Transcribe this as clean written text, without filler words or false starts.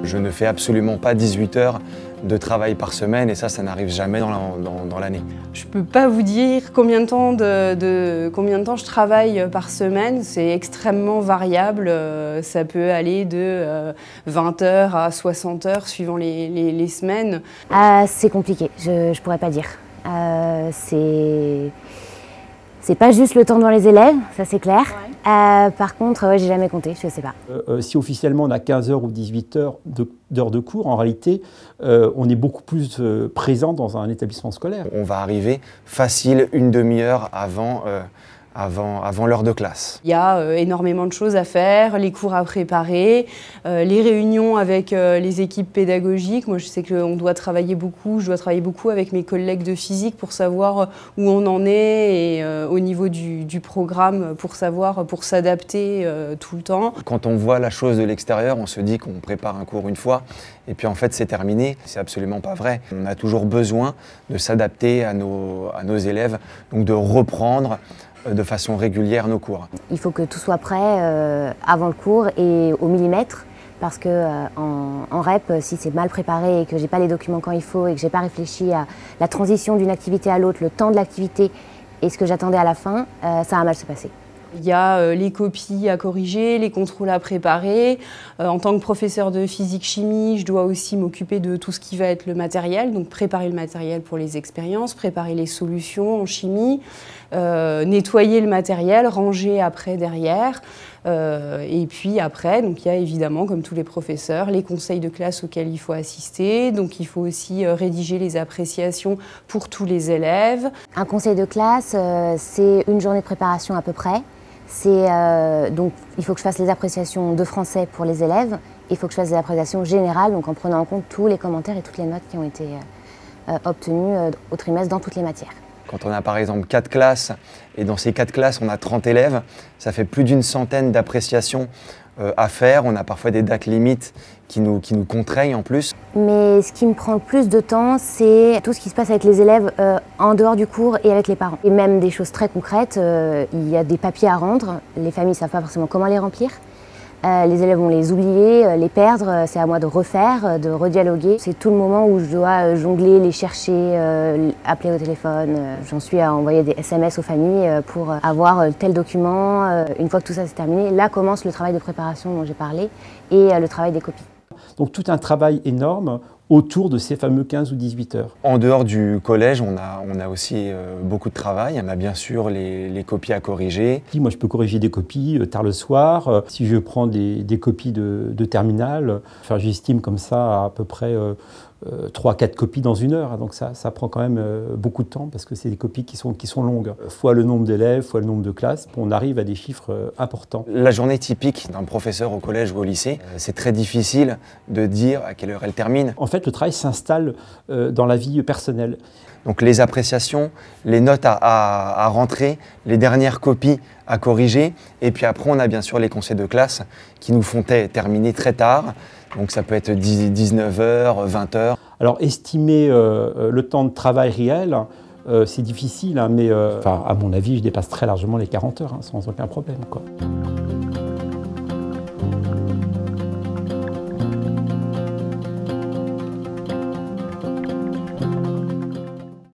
Je ne fais absolument pas 18 heures de travail par semaine et ça n'arrive jamais dans l'année. Je ne peux pas vous dire combien de temps je travaille par semaine, c'est extrêmement variable. Ça peut aller de 20 heures à 60 heures suivant les semaines. C'est compliqué, je ne pourrais pas dire. C'est pas juste le temps devant les élèves, ça c'est clair. Ouais. Par contre, ouais, j'ai jamais compté, je sais pas. Si officiellement on a 15 heures ou 18 heures de cours, en réalité, on est beaucoup plus présent dans un établissement scolaire. On va arriver facile une demi-heure avant l'heure de classe. Il y a énormément de choses à faire, les cours à préparer, les réunions avec les équipes pédagogiques. Moi, je sais qu'on doit travailler beaucoup, je dois travailler beaucoup avec mes collègues de physique pour savoir où on en est et au niveau du programme pour s'adapter tout le temps. Quand on voit la chose de l'extérieur, on se dit qu'on prépare un cours une fois et puis en fait c'est terminé. C'est absolument pas vrai. On a toujours besoin de s'adapter à nos élèves, donc de reprendre de façon régulière nos cours. Il faut que tout soit prêt avant le cours et au millimètre parce que en rep, si c'est mal préparé et que j'ai pas les documents quand il faut et que j'ai pas réfléchi à la transition d'une activité à l'autre, le temps de l'activité et ce que j'attendais à la fin, ça va mal se passer. Il y a les copies à corriger, les contrôles à préparer. En tant que professeur de physique-chimie, je dois aussi m'occuper de tout ce qui va être le matériel, donc préparer le matériel pour les expériences, préparer les solutions en chimie, nettoyer le matériel, ranger après derrière. Et puis après, donc il y a évidemment, comme tous les professeurs, les conseils de classe auxquels il faut assister. Donc il faut aussi rédiger les appréciations pour tous les élèves. Un conseil de classe, c'est une journée de préparation à peu près. Donc il faut que je fasse les appréciations de français pour les élèves. Il faut que je fasse des appréciations générales, donc en prenant en compte tous les commentaires et toutes les notes qui ont été obtenues au trimestre dans toutes les matières. Quand on a par exemple 4 classes, et dans ces 4 classes on a 30 élèves, ça fait plus d'une centaine d'appréciations à faire. On a parfois des dates limites qui nous contraignent en plus. Mais ce qui me prend le plus de temps, c'est tout ce qui se passe avec les élèves en dehors du cours et avec les parents. Et même des choses très concrètes, il y a des papiers à rendre, les familles ne savent pas forcément comment les remplir. Les élèves vont les oublier, les perdre, c'est à moi de refaire, de redialoguer. C'est tout le moment où je dois jongler, les chercher, appeler au téléphone. J'en suis à envoyer des SMS aux familles pour avoir tel document. Une fois que tout ça c'est terminé, là commence le travail de préparation dont j'ai parlé et le travail des copies. Donc tout un travail énorme autour de ces fameux 15 ou 18 heures. En dehors du collège, on a aussi beaucoup de travail. On a bien sûr les copies à corriger. Moi, je peux corriger des copies tard le soir. Si je prends des copies de terminale, enfin, j'estime comme ça à peu près 3-4 copies dans une heure. Donc ça prend quand même beaucoup de temps parce que c'est des copies qui sont longues. Fois le nombre d'élèves, fois le nombre de classes, on arrive à des chiffres importants. La journée typique d'un professeur au collège ou au lycée, c'est très difficile de dire à quelle heure elle termine. En fait, le travail s'installe dans la vie personnelle. Donc les appréciations, les notes à rentrer, les dernières copies à corriger. Et puis après, on a bien sûr les conseils de classe qui nous font terminer très tard. Donc ça peut être 19 h, 20 h. Alors estimer le temps de travail réel, c'est difficile, hein, mais à mon avis, je dépasse très largement les 40 heures, hein, sans aucun problème, quoi.